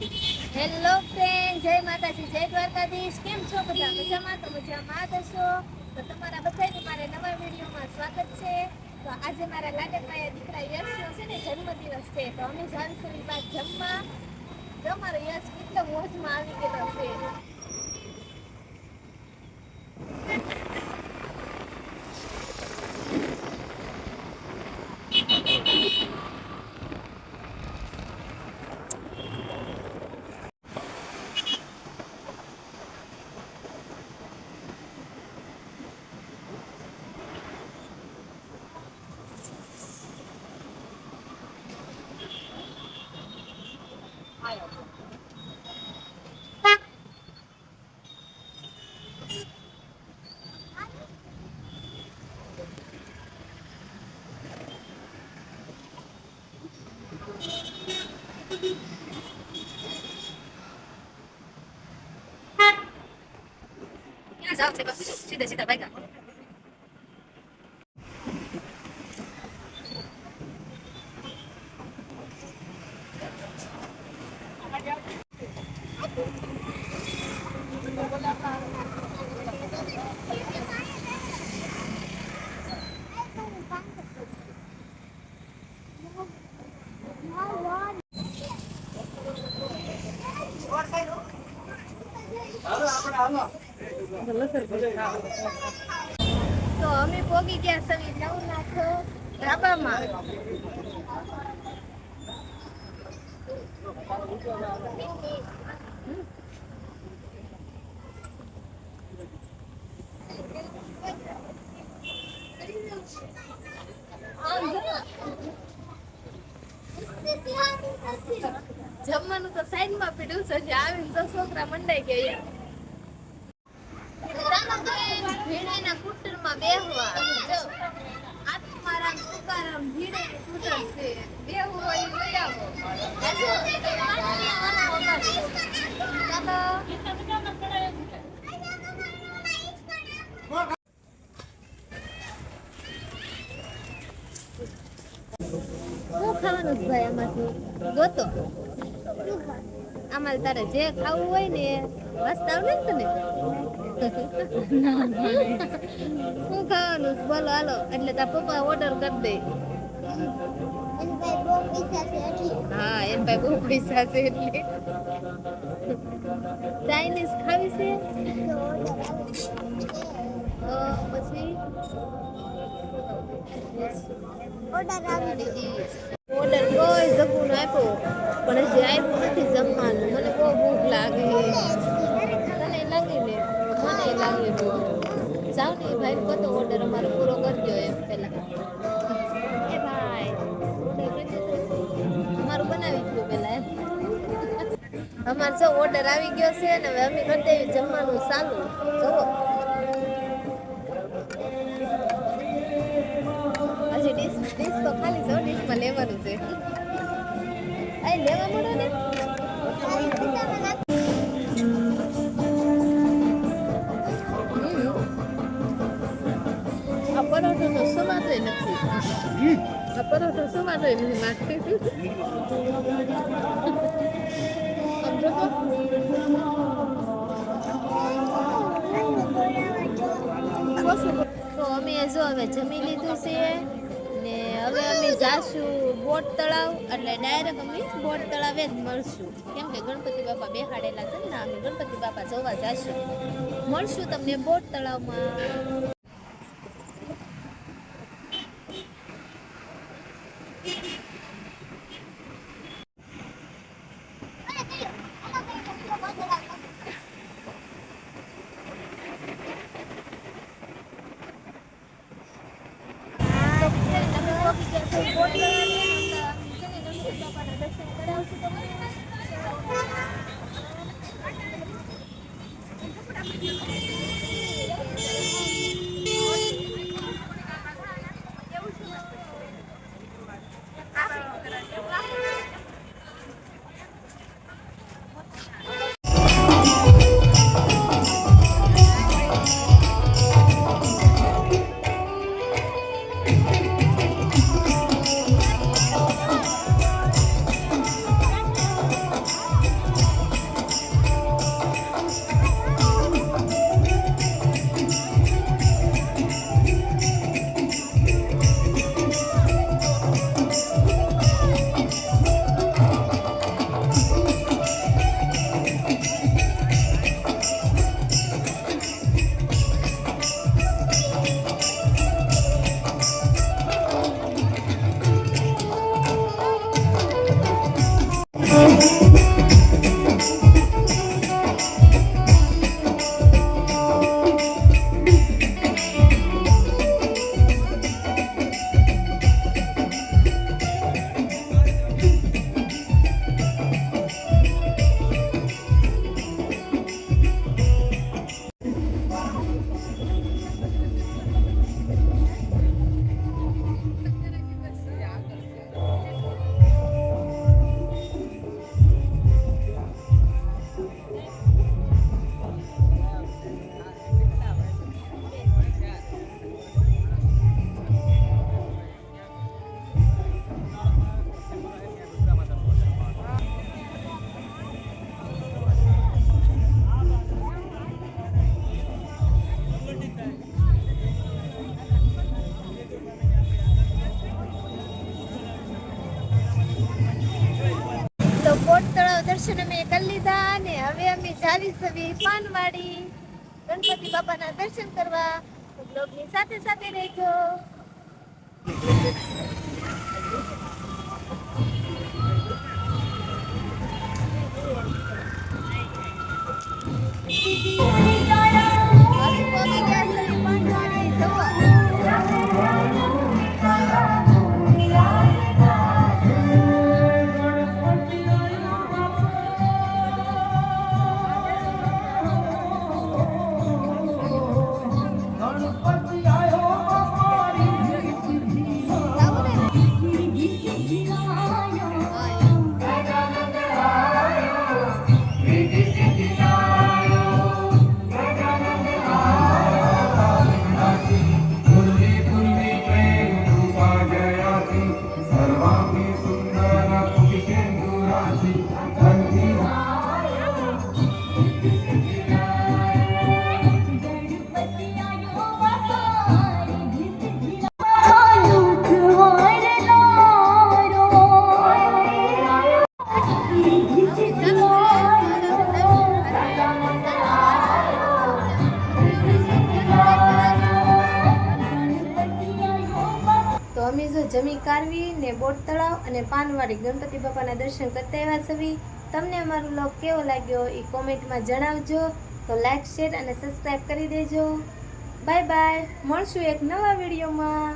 Hello friend, જય માતાજી, જય દ્વારકાધીશ. કેમ છો બધા? મજામાં? તો મજામાં જ હશો. તો તમારા બધાનું મારા નવા વિડીયોમાં સ્વાગત છે. તો આજે મારા લાડકવાયા દીકરા યશનો છે ને જન્મદિવસ છે. તો અમે જાણશું બાદ જમવા. તમારો યશ કેટલો મોજમાં આવી ગયેલો છે. ક્યાં જાવ છે? સીધા સીધા ભાગ્યા. તો અમે પોગી ગયા સવી નવનાથ ધાબામાં. જમવાનું તો સાઈડમાં પીડ્યું છે. આવીને તો છોકરા મંડાઈ ગયા. ભીડેના કુટરમાં બેહવા આત્મારામ તુકારામ ભીડે કુટર છે. બેહવું હોય લઈ આવો. શું ખાવાનું છે ભાઈ? આમાંથી ગોતો. આમાં તારે જે ખાવું હોય ને વાસ્તા આવડે ને તને. શું ખાવાનું બોલો હાલો. એટલે તાર પપ્પા ઓર્ડર કરી દે. હા, એન ભાઈ બહુ પૈસા છે એટલે. ચાઇનીઝ ખાવી છે પછી ઓર્ડર કોઈ જગું આપ્યો પણ હજી આવ્યું નથી જમવાનું. મને બહુ ભૂખ લાગે. તને લાગે ને? મને લાગે બહુ. જાવ ને ભાઈ કતો ઓર્ડર અમારો પૂરો કરી દો એમ પેલા. એ ભાઈ ઓર્ડર કરી દો. અમારું બનાવી ગયું પેલા એમ. અમારે જો ઓર્ડર આવી ગયો છે ને હવે અમે કરી દેવી જમવાનું ચાલુ. જોવો હજી ડીશ તો ખાલી છે. ડીશમાં લેવાનું છે. આ લેવા મળો ને. આ પરોઠો તો સમાતો નથી. આ પરોઠો સમાતો નથી માગતી. તો અમે જો હવે જમી લીધું છે ને હવે અમે જાશું બોટ તળાવ. એટલે ડાયરેક્ટ અમે બોટ તળાવે જ મળશું. કેમ કે ગણપતિ બાપા બેહાડેલા છે ને, અમે ગણપતિ બાપા જોવા જાશું. મળશું તમને બોટ તળાવમાં. તળાવ દર્શન અમે કરી લીધા અને હવે અમે જાવી સવી પાનવાડી ગણપતિ બાપાના દર્શન કરવા. બ્લોગની સાથે સાથે રહેજો. તો અમે જો જમી કારવી ને બોટ તળાવ અને પાનવાડી ગણપતિ બાપાના દર્શન કરતા આવ્યા છવી. તમને અમારો વ્લોગ કેવો લાગ્યો એ કોમેન્ટમાં જણાવજો. તો લાઈક શેર અને સબસ્ક્રાઈબ કરી દેજો. બાય બાય, મળશું એક નવા વિડીયોમાં.